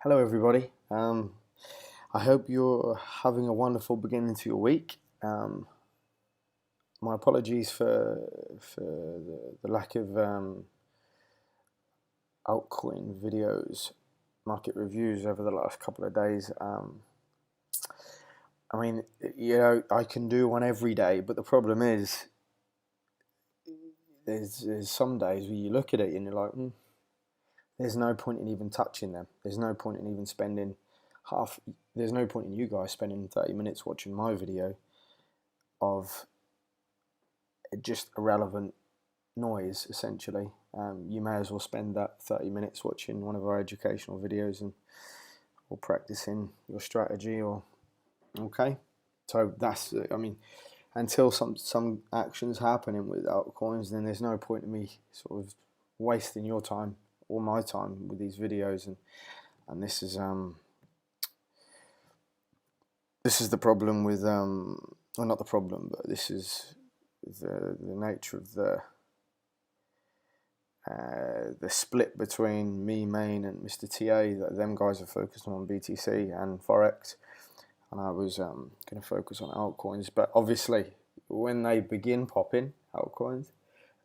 Hello, everybody. I hope you're having a wonderful beginning to your week. My apologies for the lack of altcoin videos, market reviews over the last couple of days. I mean, I can do one every day, but the problem is, there's some days where you look at it and you're like, there's no point in even touching them. There's no point in even spending half. There's no point in you guys spending 30 minutes watching my video of just irrelevant noise, essentially. You may as well spend that 30 minutes watching one of our educational videos or practicing your strategy. Okay. So that's, I mean, until some actions happening with altcoins, then there's no point in me sort of wasting your time or my time with these videos. And this is the problem with well, not the problem, but this is the nature of the split between me, Main, and Mr. TA. That them guys are focused on BTC and Forex, and I was going to focus on altcoins. But obviously, when they begin popping altcoins,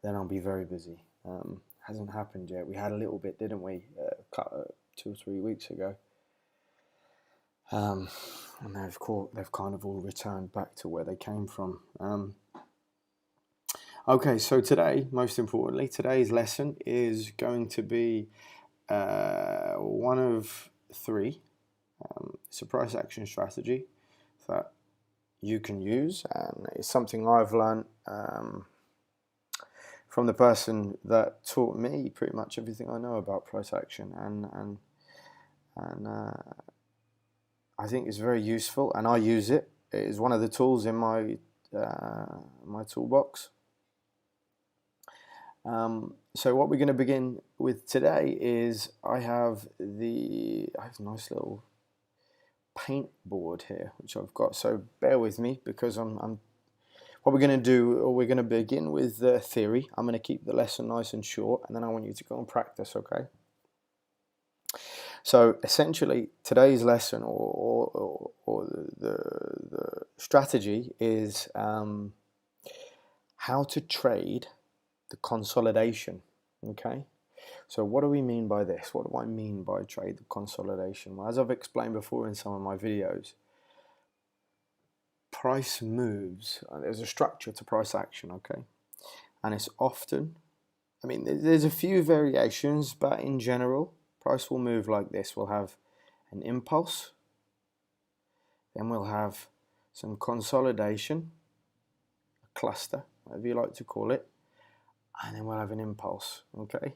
then I'll be very busy. Hasn't happened yet. We had a little bit, didn't we? 2 or 3 weeks ago. And they've kind of all returned back to where they came from. Okay, so today, most importantly, today's lesson is going to be one of three. It's a price action strategy that you can use, and it's something I've learned from the person that taught me pretty much everything I know about price action, and I think it's very useful, and I use it. It is one of the tools in my toolbox. So what we're going to begin with today is I have a nice little paint board here, which I've got. So bear with me, because what we're going to do, or we're going to begin with the theory. I'm going to keep the lesson nice and short, and then I want you to go and practice. Okay. So essentially, today's lesson or the strategy is how to trade the consolidation. Okay. So what do we mean by this? What do I mean by trade the consolidation? Well, as I've explained before in some of my videos, price moves. There's a structure to price action. Okay. And it's often, I mean, there's a few variations, but in general, price will move like this. We'll have an impulse, then we'll have some consolidation, a cluster, whatever you like to call it, and then we'll have an impulse. Okay.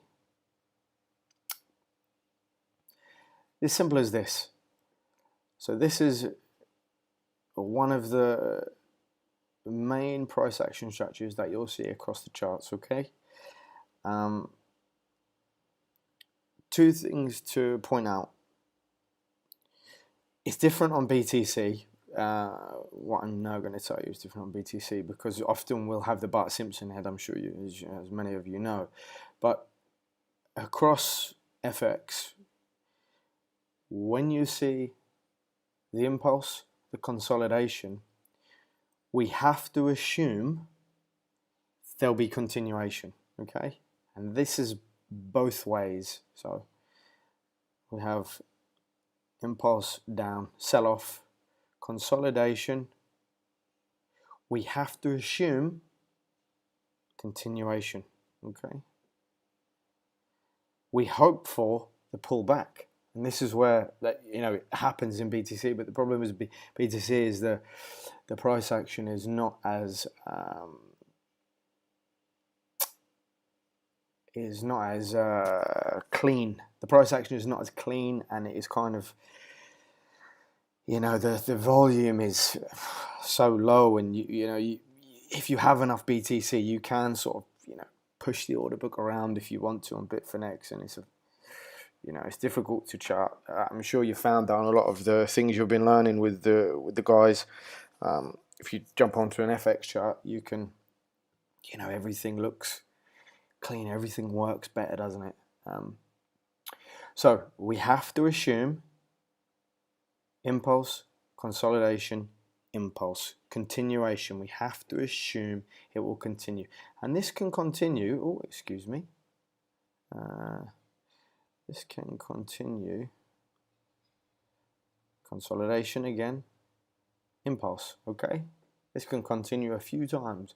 It's simple as this. So this is one of the main price action structures that you'll see across the charts. Okay. Two things to point out. It's different on BTC. What I'm now going to tell you is different on BTC, because often we'll have the Bart Simpson head, I'm sure as many of you know. But across FX, when you see the impulse, the consolidation, we have to assume there'll be continuation. Okay. And this is both ways. So we have impulse down, sell off, consolidation. We have to assume continuation. Okay. We hope for the pullback, and this is where it happens in BTC. But the problem is BTC is the price action is not as clean. The price action is not as clean, and it is kind of, the volume is so low, and if you have enough BTC, you can sort of push the order book around if you want to on Bitfinex, and it's difficult to chart. I'm sure you found that on a lot of the things you've been learning with the guys. If you jump onto an FX chart, you can, everything looks clean, everything works better, doesn't it? So we have to assume impulse, consolidation, impulse, continuation. We have to assume it will continue, and this can continue. Oh, excuse me. This can continue. Consolidation again, impulse. Okay, this can continue a few times.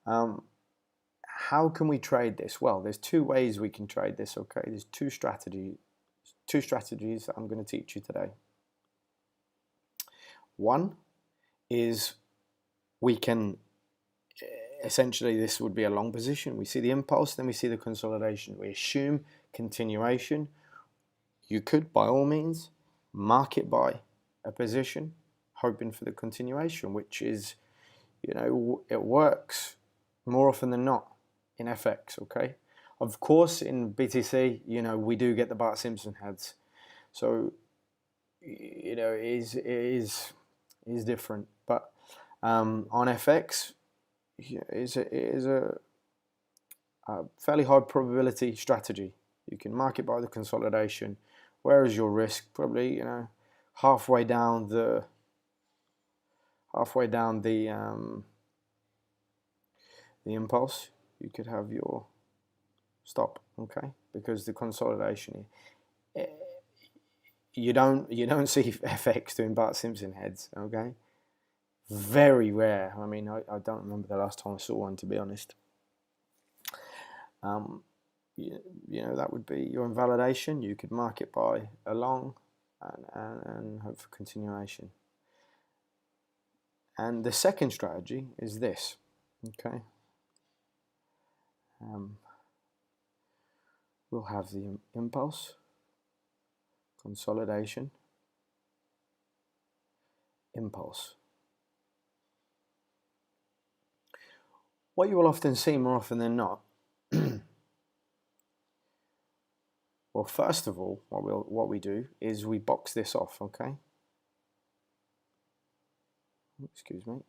How can we trade this? Well, there's two ways we can trade this. Okay, there's two strategies that I'm going to teach you today. One is we can essentially, this would be a long position. We see the impulse, then we see the consolidation. We assume continuation. You could, by all means, market buy a position, hoping for the continuation, which is, you know, it works more often than not in FX. Okay, of course, in BTC, you know, we do get the Bart Simpson heads, so you know, it is different. But on FX, it is a fairly high probability strategy. You can market by the consolidation. Where is your risk? Probably, you know, halfway down the impulse, you could have your stop. Okay, because the consolidation, you don't see FX doing Bart Simpson heads. Okay, very rare. I mean, I don't remember the last time I saw one, to be honest. You know, that would be your invalidation. You could market buy a long and hope for continuation. And the second strategy is this. Okay, we'll have the impulse, consolidation, impulse. What you will often see more often than not, well, first of all, what we do is we box this off. Okay, excuse me.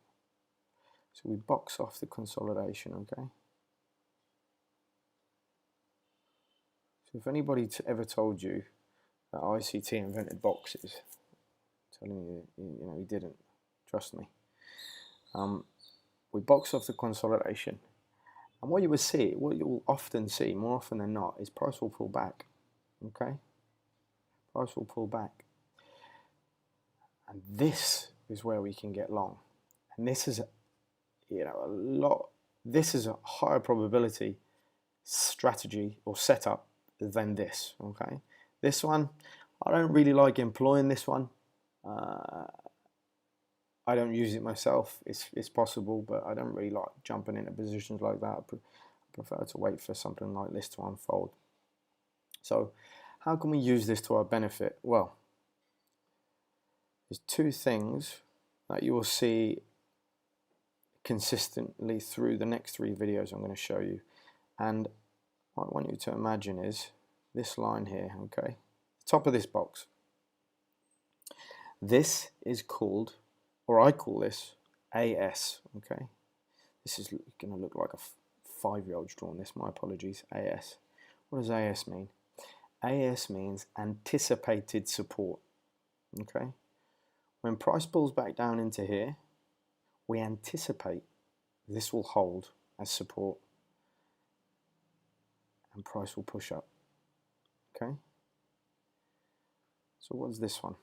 So we box off the consolidation. Okay. So if anybody ever told you that ICT invented boxes, I'm telling you, you know, he didn't. Trust me. We box off the consolidation, and what you'll often see, more often than not, is price will pull back. Okay, price will pull back, and this is where we can get long. And this is, you know, this is a higher probability strategy or setup than this. Okay, this one, I don't really like employing this one. I don't use it myself. It's possible, but I don't really like jumping into positions like that. I prefer to wait for something like this to unfold. So how can we use this to our benefit? Well, there's two things that you will see consistently through the next three videos I'm going to show you. And what I want you to imagine is this line here, okay? Top of this box. This is called, or I call this AS, okay? This is going to look like a 5-year-old's drawn this, my apologies, AS. What does AS mean? AS means anticipated support, okay? When price pulls back down into here, we anticipate this will hold as support and price will push up, okay? So what's this one?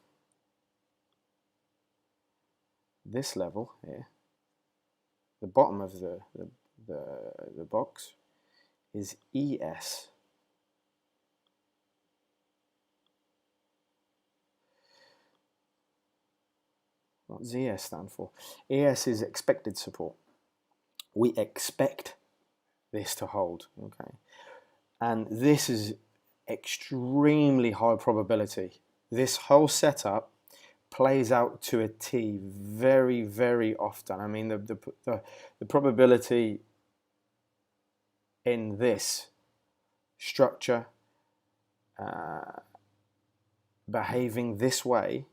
This level here, the bottom of the box is ES. What does ES stand for? ES is expected support. We expect this to hold, okay? And this is extremely high probability. This whole setup plays out to a T very, very often. I mean, the probability in this structure behaving this way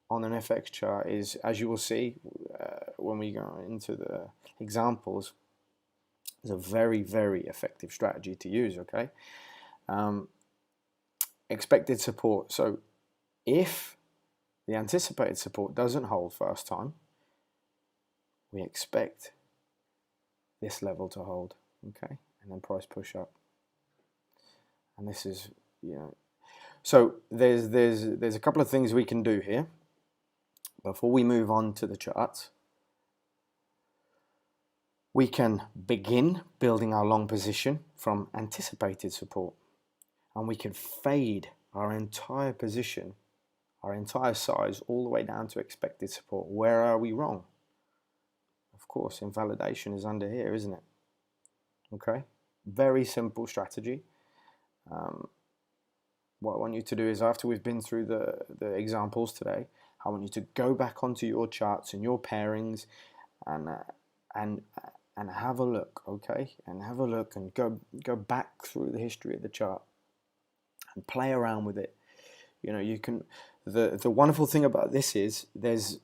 on an FX chart is, as you will see when we go into the examples, is a very, very effective strategy to use, okay? Expected support. So if the anticipated support doesn't hold first time, we expect this level to hold, okay, and then price push up. And this is, so there's a couple of things we can do here before we move on to the charts. We can begin building our long position from anticipated support, and we can fade our entire position, our entire size, all the way down to expected support. Where are we wrong? Of course, invalidation is under here, isn't it? Okay, very simple strategy. What I want you to do is, after we've been through the examples today, I want you to go back onto your charts and your pairings and have a look, okay? And have a look and go back through the history of the chart and play around with it. You can. The wonderful thing about this is there's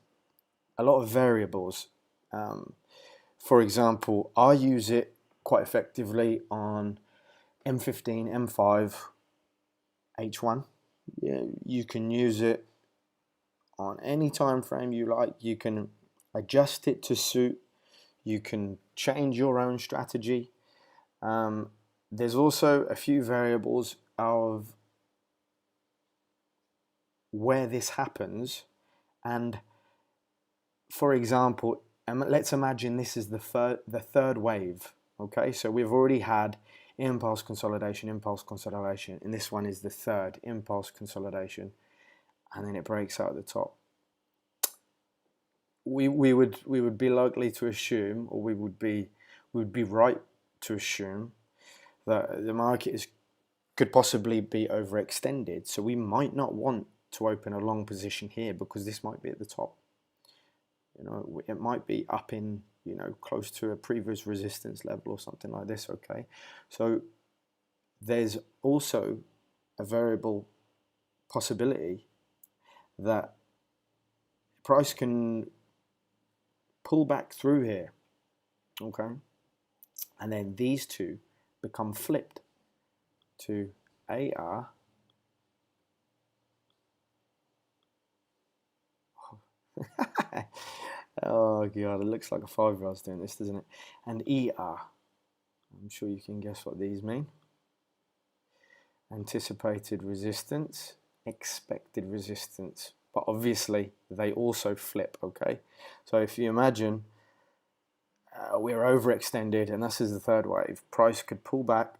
a lot of variables. For example, I use it quite effectively on M15, M5, H1. You can use it on any time frame you like. You can adjust it to suit. You can change your own strategy. There's also a few variables of where this happens, and for example, let's imagine this is the third wave. Okay, so we've already had impulse consolidation, and this one is the third impulse consolidation, and then it breaks out at the top. We would be likely to assume, or we would be right to assume, that the market could possibly be overextended. So we might not want to open a long position here because this might be at the top. It might be up in, close to a previous resistance level or something like this, okay? So there's also a variable possibility that price can pull back through here, okay? And then these two become flipped to AR. Oh god, it looks like a 5-year-old's doing this, doesn't it? And ER. I'm sure you can guess what these mean. Anticipated resistance, expected resistance. But obviously, they also flip, okay? So if you imagine we're overextended, and this is the third wave, price could pull back,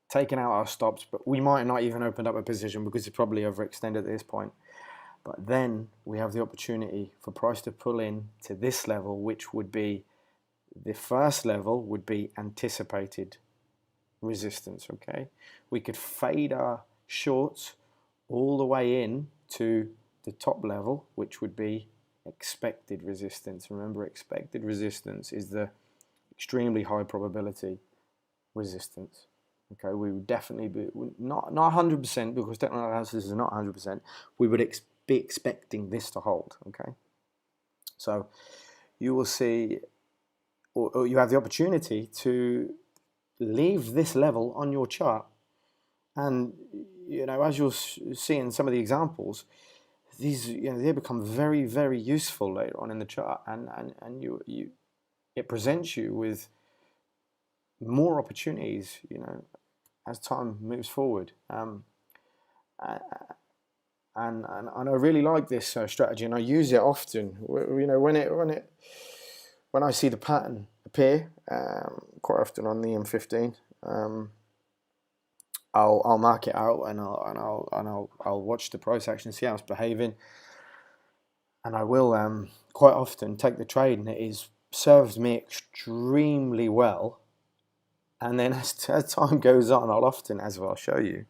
taking out our stops, but we might not even open up a position because it's probably overextended at this point. But then we have the opportunity for price to pull in to this level, which would be the first level, would be anticipated resistance, okay? We could fade our shorts all the way in to the top level, which would be expected resistance. Remember, expected resistance is the extremely high probability resistance. Okay, we would definitely be not 100%, because technical analysis is not 100%. We would be expecting this to hold. Okay, so you will see, or you have the opportunity to leave this level on your chart, and as you'll see in some of the examples, these they become very, very useful later on in the chart, and it presents you with more opportunities as time moves forward. And I really like this strategy, and I use it often. When I see the pattern appear, quite often on the M15, I'll mark it out, and I'll watch the price action, see how it's behaving, and I will quite often take the trade, and it is served me extremely well. And then as time goes on, I'll often, as I'll show you,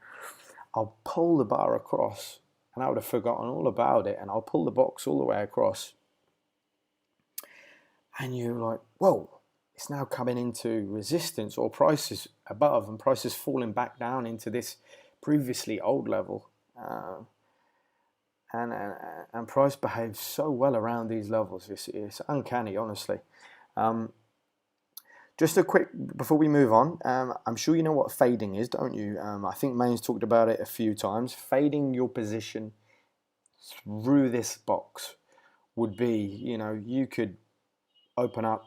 I'll pull the bar across, and I would have forgotten all about it, and I'll pull the box all the way across, and you're like, whoa, it's now coming into resistance, or prices above, and prices falling back down into this previously old level, and price behaves so well around these levels. It's uncanny, honestly. Just a quick, before we move on, I'm sure you know what fading is, don't you? I think Main's talked about it a few times. Fading your position through this box would be, you know, you could open up,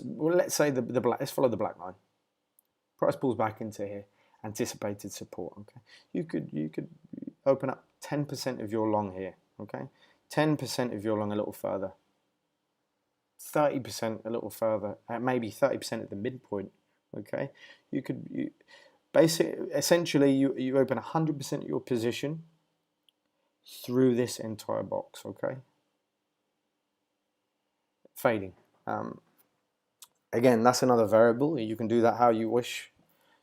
well, let's say the black, let's follow the black line. Price pulls back into here, anticipated support, okay? You could open up 10% of your long here, okay? 10% of your long a little further. 30% a little further, maybe 30% at the midpoint, okay? Essentially you open 100% of your position through this entire box, okay? Fading. Again, that's another variable. You can do that how you wish.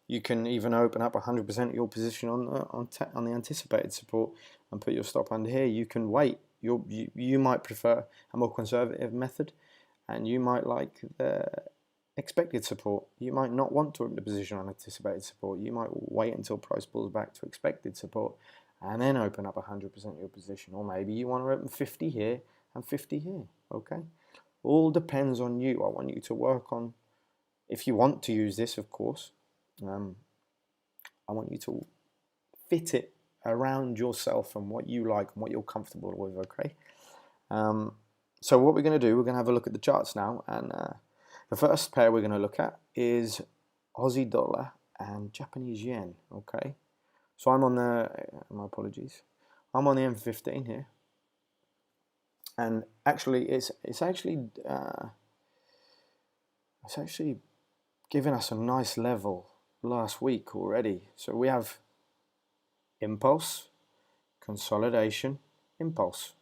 You can even open up 100% of your position on the anticipated support and put your stop under here. You can wait. You might prefer a more conservative method, and you might like the expected support. You might not want to open the position on anticipated support. You might wait until price pulls back to expected support and then open up 100% of your position. Or maybe you want to open 50 here and 50 here, okay? All depends on you. I want you to work on, if you want to use this, of course, I want you to fit it around yourself and what you like and what you're comfortable with, okay? So what we're going to do, we're going to have a look at the charts now, and the first pair we're going to look at is Aussie dollar and Japanese yen, okay? So I'm on the, my apologies, I'm on the M15 here, and actually it's actually given us a nice level last week already. So we have impulse, consolidation, impulse.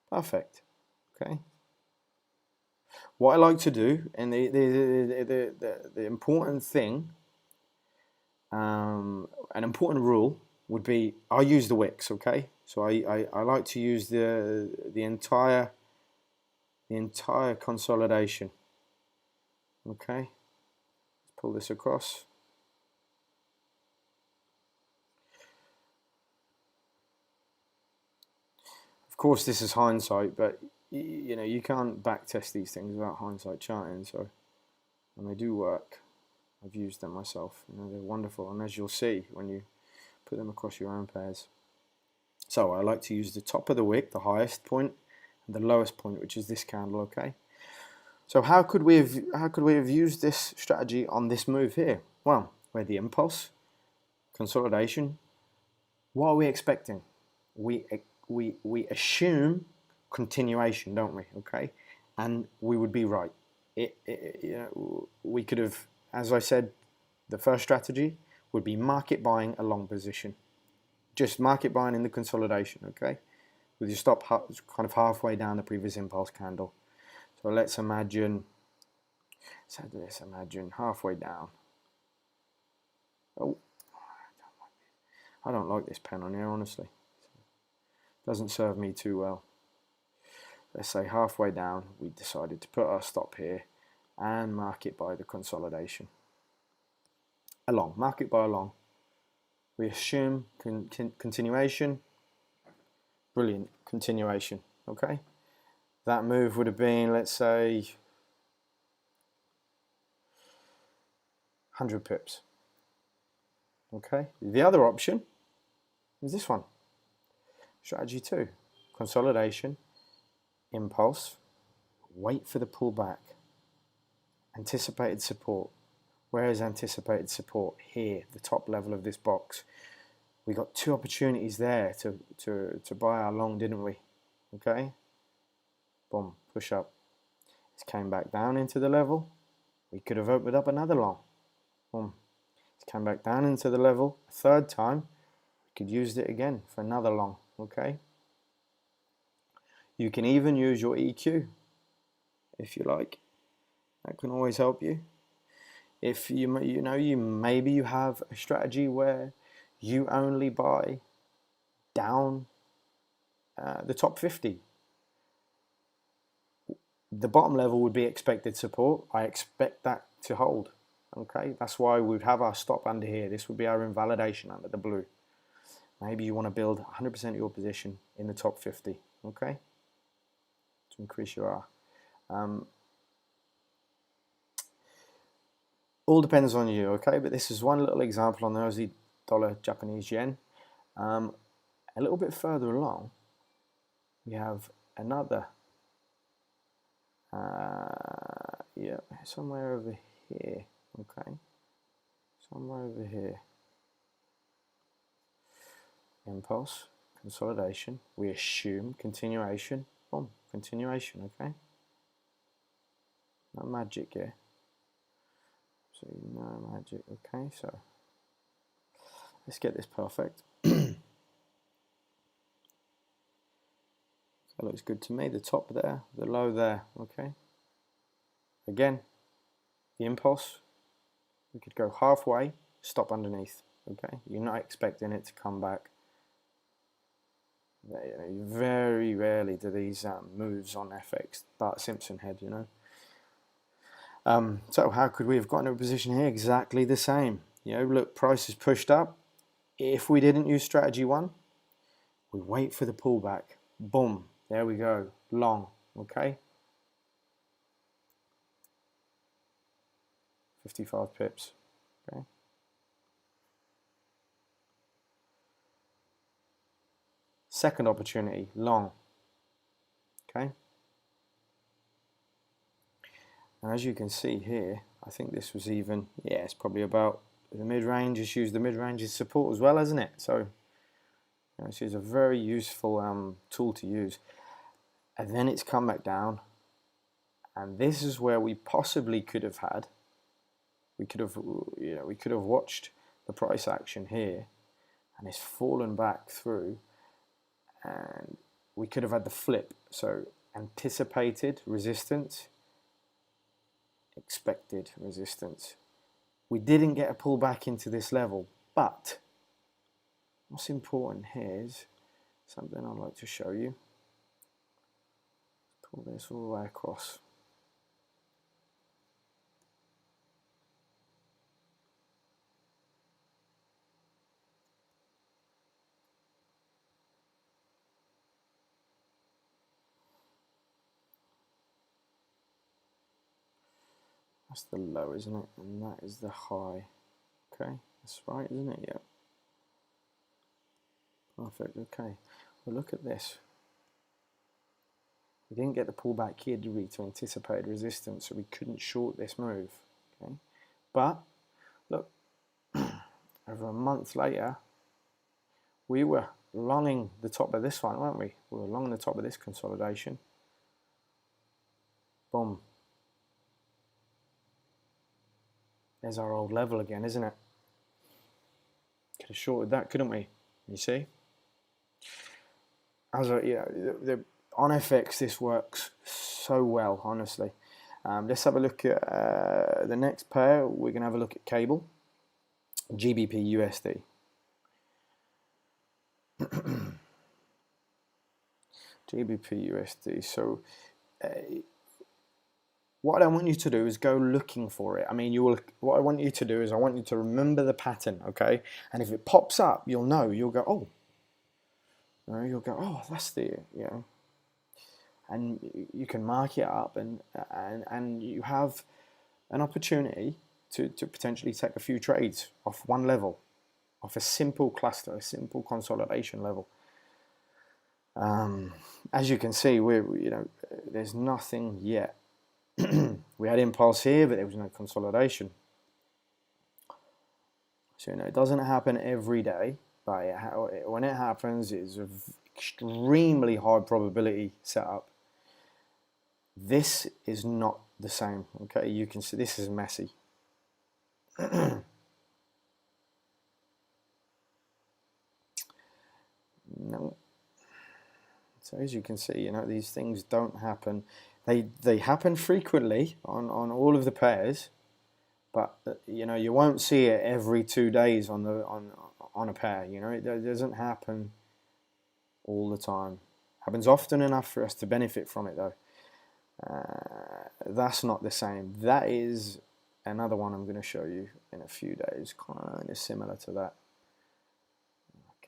Perfect. Okay. What I like to do, and the important thing, an important rule would be, I use the wicks. Okay. So I like to use the entire consolidation. Okay. Let's pull this across. Of course, this is hindsight, but you know, you can't backtest these things without hindsight charting. So, and they do work. I've used them myself. You know, they're wonderful, and as you'll see when you put them across your own pairs. So I like to use the top of the wick, the highest point, and the lowest point, which is this candle. Okay. So how could we have used this strategy on this move here? Well, we're the impulse, consolidation. What are we expecting? We assume continuation, don't we? Okay, and we would be right. You know, we could have, as I said, the first strategy would be market buying a long position, just market buying in the consolidation. Okay, with your stop kind of halfway down the previous impulse candle. So let's imagine halfway down. Oh, I don't like this pen on here, honestly. Doesn't serve me too well. Let's say halfway down, we decided to put our stop here and mark it by the consolidation. Along, mark it by along. We assume continuation. Brilliant, continuation, okay? That move would have been, let's say, 100 pips. Okay, the other option is this one. Strategy 2, consolidation, impulse, wait for the pullback, anticipated support. Where is anticipated support? Here, the top level of this box. We got two opportunities there to buy our long, didn't we? Okay, boom, push up. It came back down into the level. We could have opened up another long. Boom, it came back down into the level a third time. We could use it again for another long. Okay, you can even use your EQ if you like. That can always help you. If maybe you have a strategy where you only buy down the top 50. The bottom level would be expected support. I expect that to hold. Okay, that's why we'd have our stop under here. This would be our invalidation under the blue. Maybe you want to build 100% of your position in the top 50. Okay, to increase your R. All depends on you, okay? But this is one little example on the Aussie dollar, Japanese yen. A little bit further along, we have another, yeah, somewhere over here, okay, somewhere over here. Impulse, consolidation, we assume continuation, boom, continuation, okay? No magic here. So no magic, okay, so let's get this perfect. That looks good to me, the top there, the low there, okay? Again, the impulse, we could go halfway, stop underneath, okay? You're not expecting it to come back. Very rarely do these moves on FX Bart Simpson head, you know. So how could we have gotten a position here? Exactly the same. You know, look, price is pushed up. If we didn't use strategy 1, we wait for the pullback. Boom, there we go, long, okay? 55 pips, okay? Second opportunity, long, okay? And as you can see here, I think this was even, yeah, it's probably about the mid-range. Just use the mid-range as support as well, isn't it? So, you know, this is a very useful tool to use. And then it's come back down, and this is where we possibly could have had, we could have watched the price action here, and it's fallen back through, and we could have had the flip. So anticipated resistance, expected resistance. We didn't get a pullback into this level, but what's important here is something I'd like to show you. Pull this all the way across. That's the low, isn't it? And that is the high. Okay, that's right, isn't it? Yep. Perfect, okay. Well, look at this. We didn't get the pullback here, did we, to anticipated resistance, so we couldn't short this move. Okay, but look, over a month later, we were longing the top of this one, weren't we? We were longing the top of this consolidation. Boom. There's our old level again, isn't it? Could have shorted that, couldn't we? You see? As a, you know, on FX, this works so well, honestly. Let's have a look at the next pair. We're going to have a look at cable, GBP USD. GBP USD. So what I want you to do is go looking for it. I mean, what I want you to do is I want you to remember the pattern, okay? And if it pops up, you'll know. You'll go, oh. You'll go, oh, that's the, you know. And you can mark it up, and you have an opportunity to potentially take a few trades off one level, off a simple cluster, a simple consolidation level. As you can see, there's nothing yet. We had impulse here, but there was no consolidation. So it doesn't happen every day, but when it happens, it's an extremely high probability setup. This is not the same. Okay, you can see this is messy. No. So as you can see, these things don't happen. They happen frequently on all of the pairs, but you won't see it every 2 days on a pair. It doesn't happen all the time. Happens often enough for us to benefit from it, though. That's not the same. That is another one I'm going to show you in a few days, kind of similar to that.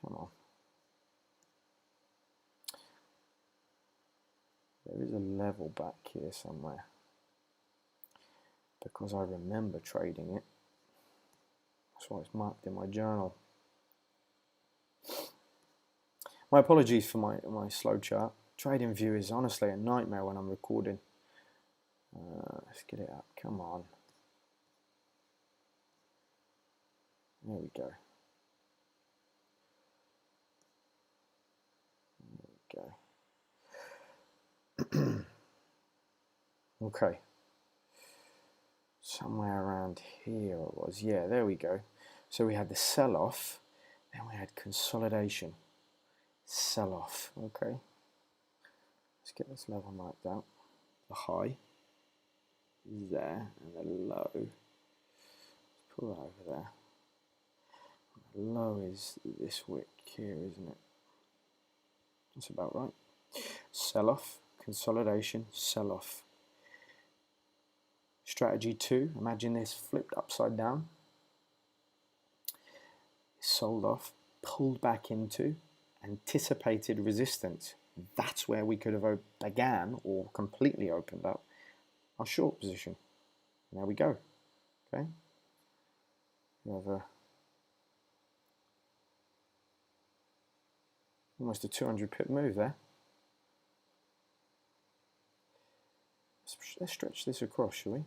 Come on. There is a level back here somewhere, because I remember trading it. That's why it's marked in my journal. My apologies for my slow chart. Trading view is honestly a nightmare when I'm recording. Let's get it up. Come on. There we go. There we go. Okay. Somewhere around here it was. Yeah, there we go. So we had the sell-off, then we had consolidation. Sell-off. Okay. Let's get this level marked out. The high is there, and the low. Let's put that over there. The low is this wick here, isn't it? That's about right. Sell-off, consolidation, sell-off. Strategy 2, imagine this flipped upside down. Sold off, pulled back into, anticipated resistance. That's where we could have began or completely opened up our short position. There we go. Okay. We have almost a 200 pip move there. Let's stretch this across, shall we?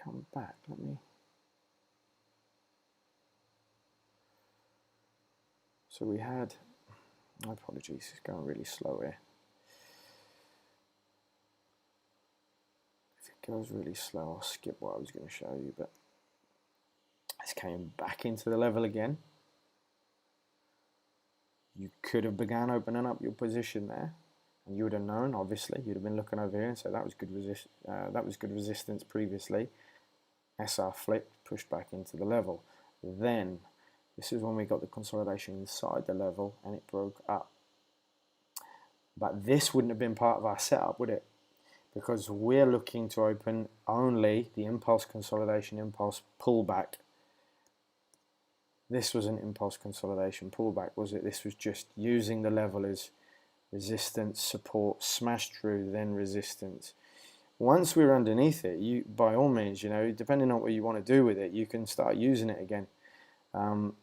Come back, let me. So we had, my apologies, it's going really slow here. If it goes really slow, I'll skip what I was going to show you, but this came back into the level again. You could have began opening up your position there, and you would have known. Obviously, you'd have been looking over here and said that was good resistance previously. SR flipped, pushed back into the level. Then this is when we got the consolidation inside the level, and it broke up. But this wouldn't have been part of our setup, would it? Because we're looking to open only the impulse consolidation, impulse pullback. This was an impulse consolidation pullback, was it? This was just using the level as resistance, support, smash through, then resistance. Once we're underneath it, you, by all means, you know, depending on what you want to do with it, you can start using it again. And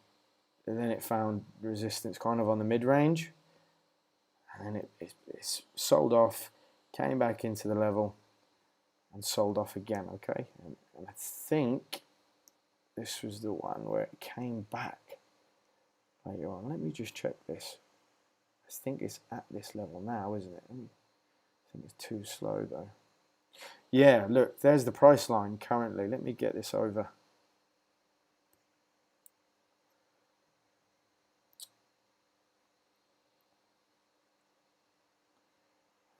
then it found resistance kind of on the mid-range, and then it's sold off, came back into the level, and sold off again, okay? And I think this was the one where it came back later on. Let me just check this. I think it's at this level now, isn't it? I think it's too slow though. Yeah, look, there's the price line currently. Let me get this over.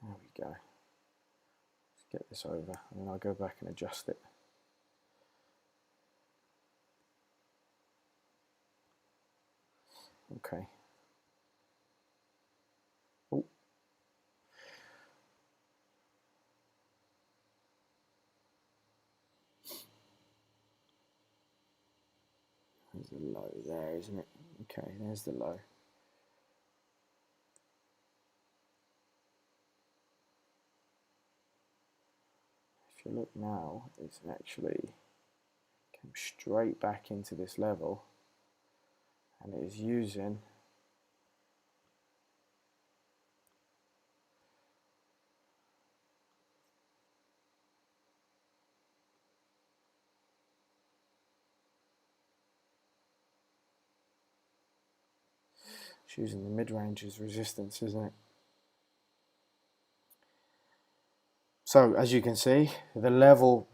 There we go. Let's get this over, and then I'll go back and adjust it. Okay. Oh. There's the low there, isn't it? Okay, there's the low. If you look now, it's actually came straight back into this level, and it is using the mid-range as resistance, isn't it? So as you can see, the level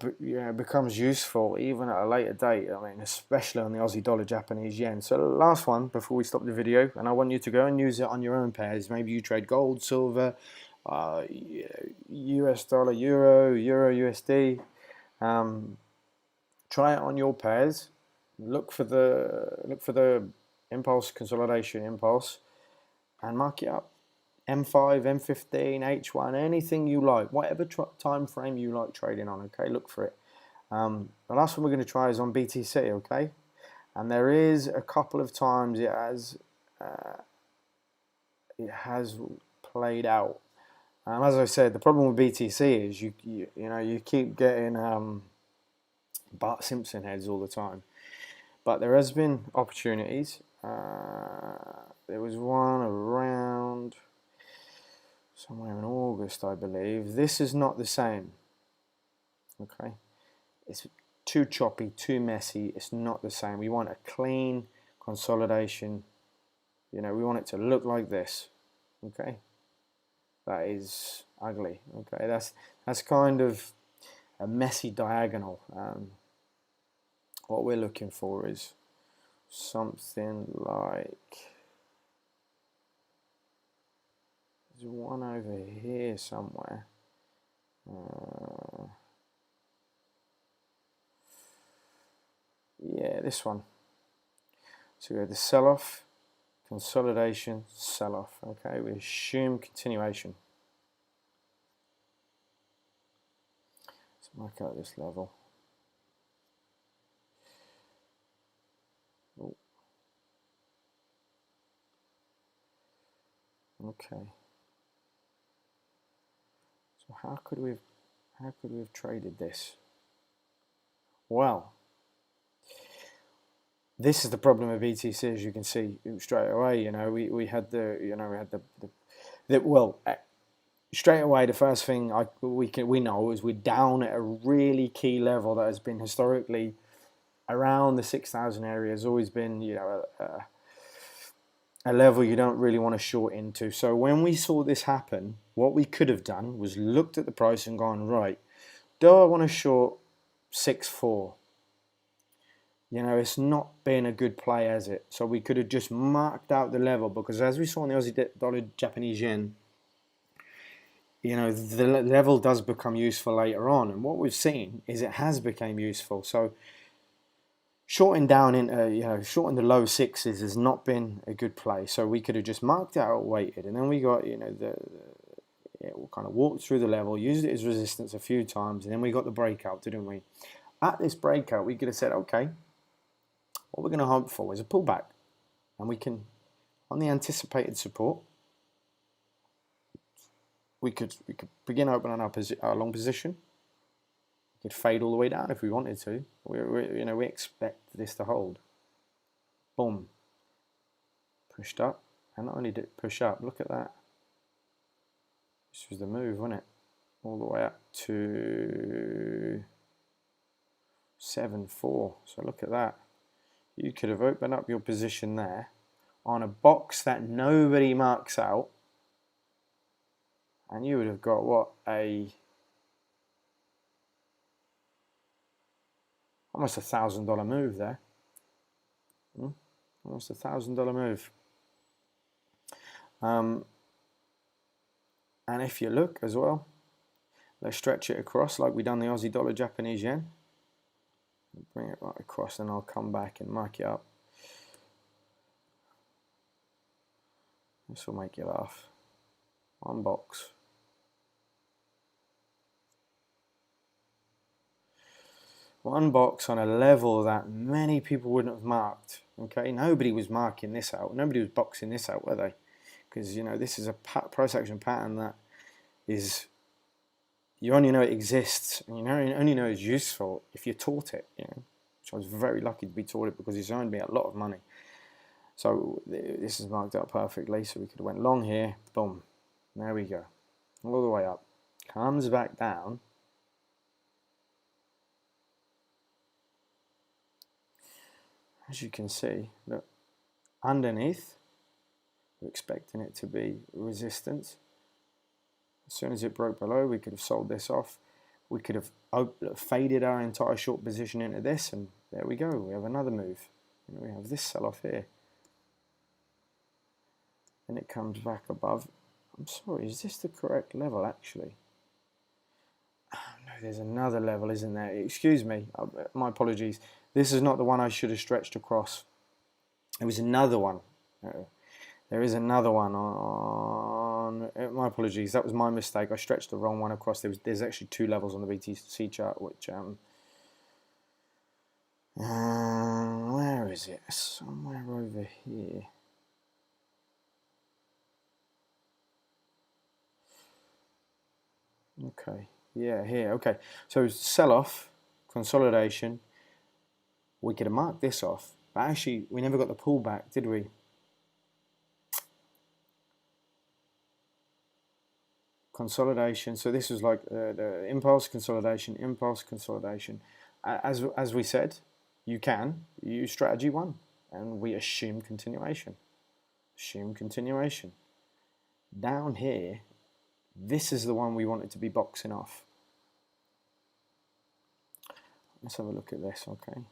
becomes useful even at a later date. I mean, especially on the Aussie dollar, Japanese yen. So the last one before we stop the video, and I want you to go and use it on your own pairs. Maybe you trade gold, silver, US dollar, euro, USD. Try it on your pairs. Look for the impulse consolidation impulse, and mark it up. M5, M15, H1, anything you like, whatever time frame you like trading on, okay, look for it. The last one we're going to try is on BTC, okay, and there is a couple of times it has played out. As I said, the problem with BTC is you keep getting Bart Simpson heads all the time. But there has been opportunities. There was one around somewhere in August, I believe. This is not the same. Okay, it's too choppy, too messy. It's not the same. We want a clean consolidation. We want it to look like this. Okay, that is ugly. Okay, that's kind of a messy diagonal. What we're looking for is something like, there's one over here somewhere. Yeah, this one. So we have the sell-off, consolidation, sell-off. Okay, we assume continuation. Let's mark out this level. Oh. Okay. So how could we have traded this? Well, this is the problem with BTC, as you can see straight away. We had straight away the first thing we know is we're down at a really key level that has been historically around the 6,000 area. Has always been a level you don't really want to short into. So when we saw this happen, what we could have done was looked at the price and gone, right, do I want to short 6.4? It's not been a good play, has it? So we could have just marked out the level, because as we saw in the Aussie dollar Japanese yen, the level does become useful later on. And what we've seen is it has become useful. So shorting down into, shorting the low sixes has not been a good play. So we could have just marked it out, waited, and then we got, we'll kind of walk through the level, used it as resistance a few times, and then we got the breakout, didn't we? At this breakout, we could have said, okay, what we're going to hope for is a pullback, and we can, on the anticipated support, we could begin opening our long position. We could fade all the way down if we wanted to. We expect this to hold. Boom. Pushed up, and not only did it push up, look at that. This was the move, wasn't it? All the way up to 7.4. So look at that. You could have opened up your position there on a box that nobody marks out, and you would have got what, almost $1,000 move there. Almost $1,000 move. And if you look as well, let's stretch it across like we done the Aussie dollar Japanese yen. Bring it right across, and I'll come back and mark it up. This will make you laugh. One box. One box on a level that many people wouldn't have marked. Okay, nobody was marking this out. Nobody was boxing this out, were they? Because this is a price action pattern that is, you only know it exists, and you only know it's useful if you're taught it. Which I was very lucky to be taught it, because it's earned me a lot of money. So this is marked out perfectly. So we could have went long here. Boom. There we go. All the way up. Comes back down. As you can see, look, underneath, we're expecting it to be resistance. As soon as it broke below, we could have sold this off. We could have faded our entire short position into this, and there we go. We have another move. We have this sell-off here. And it comes back above. I'm sorry, is this the correct level, actually? Oh, no, there's another level, isn't there? Excuse me, my apologies. This is not the one I should have stretched across. There was another one. There is another one on. My apologies, that was my mistake. I stretched the wrong one across. There's actually two levels on the BTC chart, which where is it? Somewhere over here. Okay, yeah, here, okay. So sell-off, consolidation, we could have marked this off, but actually we never got the pullback, did we? Consolidation, so this was like the impulse, consolidation. As we said, you can use strategy 1, and we assume continuation. Assume continuation. Down here, this is the one we wanted to be boxing off. Let's have a look at this, okay.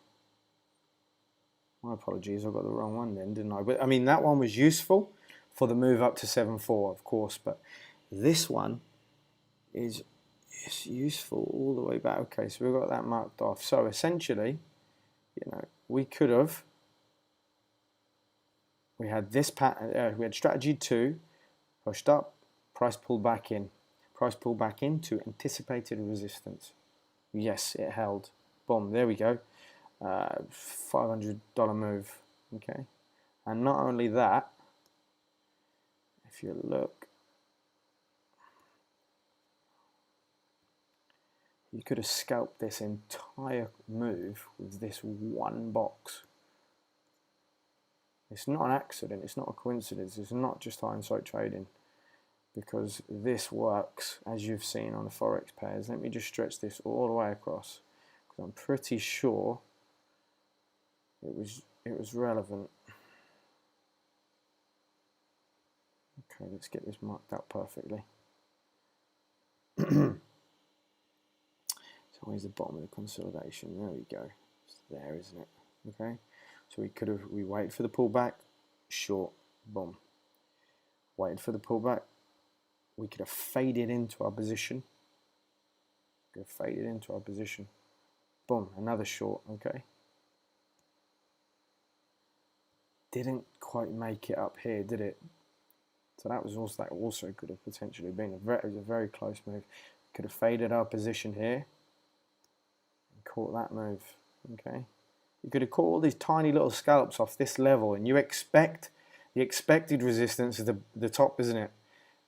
My apologies, I got the wrong one then, didn't I? But I mean, that one was useful for the move up to 7.4, of course, but this one is useful all the way back. Okay, so we've got that marked off. So essentially, you know, we could have, we had this pattern, we had strategy 2, pushed up, price pulled back in. Price pulled back into anticipated resistance. Yes, it held. Boom, there we go. $500 move, okay? And not only that, if you look, you could have scalped this entire move with this one box. It's not an accident, it's not a coincidence, it's not just hindsight trading, because this works, as you've seen on the Forex pairs. Let me just stretch this all the way across, because I'm pretty sure it was relevant. Okay, let's get this marked out perfectly. So where's the bottom of the consolidation? There we go. It's there, isn't it? Okay. So we waited for the pullback, short, boom. Waited for the pullback. We could have faded into our position. Boom, another short, okay. Didn't quite make it up here, did it? So that also could have potentially been it was a very close move. Could have faded our position here and caught that move, okay. You could have caught all these tiny little scalps off this level, and you expect the expected resistance is the top, isn't it?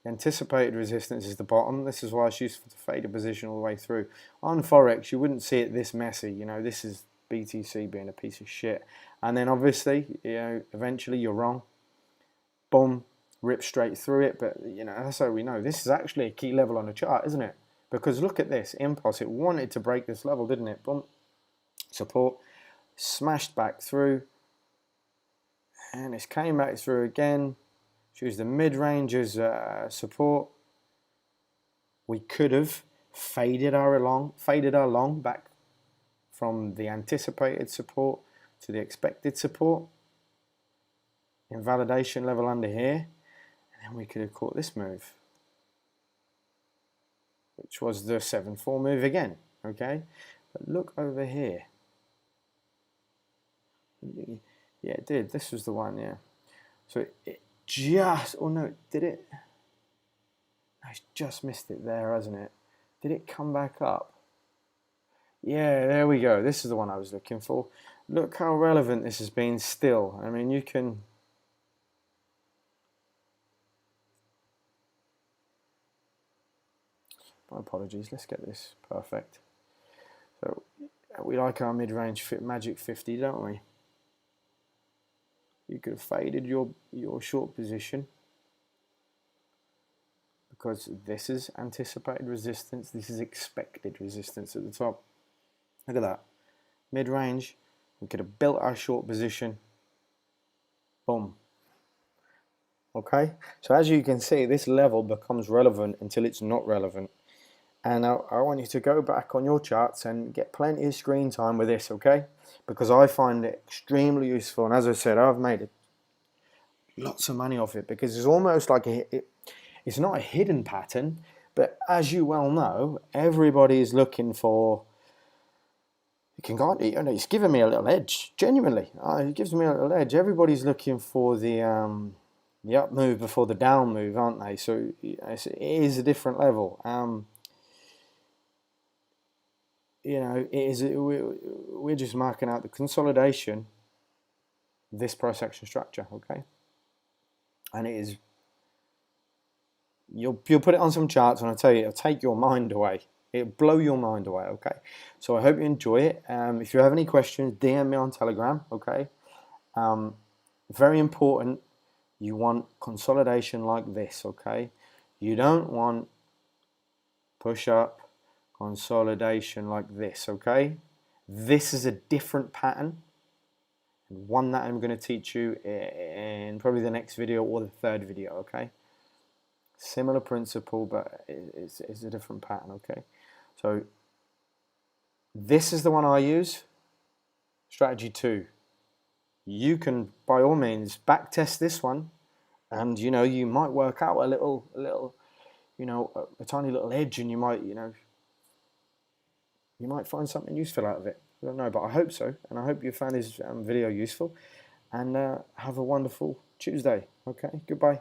The anticipated resistance is the bottom. This is why it's useful to fade a position all the way through. On Forex, you wouldn't see it this messy. You know, this is BTC being a piece of shit. And then obviously, you know, eventually you're wrong. Boom, rip straight through it. But, you know, that's how we know. This is actually a key level on the chart, isn't it? Because look at this, impulse. It wanted to break this level, didn't it? Boom, support. Smashed back through, and it came back through again. Choose the mid-range as support. We could have faded our long back from the anticipated support to the expected support. Invalidation level under here, and then we could have caught this move, which was the 7.4 move again. Okay, but look over here. Yeah, it did. This was the one, yeah. So it just, oh no, did it? No, it's just missed it there, hasn't it? Did it come back up? Yeah, there we go. This is the one I was looking for. Look how relevant this has been still. I mean, you can... My apologies. Let's get this perfect. So we like our mid-range magic 50, don't we? You could have faded your short position, because this is anticipated resistance, this is expected resistance at the top. Look at that. Mid-range, we could have built our short position. Boom. Okay, so as you can see, this level becomes relevant until it's not relevant. And I want you to go back on your charts and get plenty of screen time with this, okay? Because I find it extremely useful, and as I said, I've made lots of money off it, because it's almost like it's not a hidden pattern, but as you well know, everybody is looking for. It's giving me a little edge, genuinely. It gives me a little edge. Everybody's looking for the up move before the down move, aren't they? So it is a different level. You know, we're just marking out the consolidation, this price action structure, okay? And it is you'll put it on some charts, and I tell you, it'll take your mind away. It'll blow your mind away. Okay, so I hope you enjoy it. If you have any questions, DM me on Telegram. Okay, very important. You want consolidation like this. Okay, you don't want push up consolidation like this. Okay, this is a different pattern, one that I'm going to teach you in probably the next video or the third video. Okay, similar principle, but it's a different pattern. Okay, so this is the one I use, strategy 2. You can by all means back test this one, and you might work out a little a tiny little edge, and you might find something useful out of it. I don't know, but I hope so, and I hope you found this video useful, and have a wonderful Tuesday. Okay, goodbye.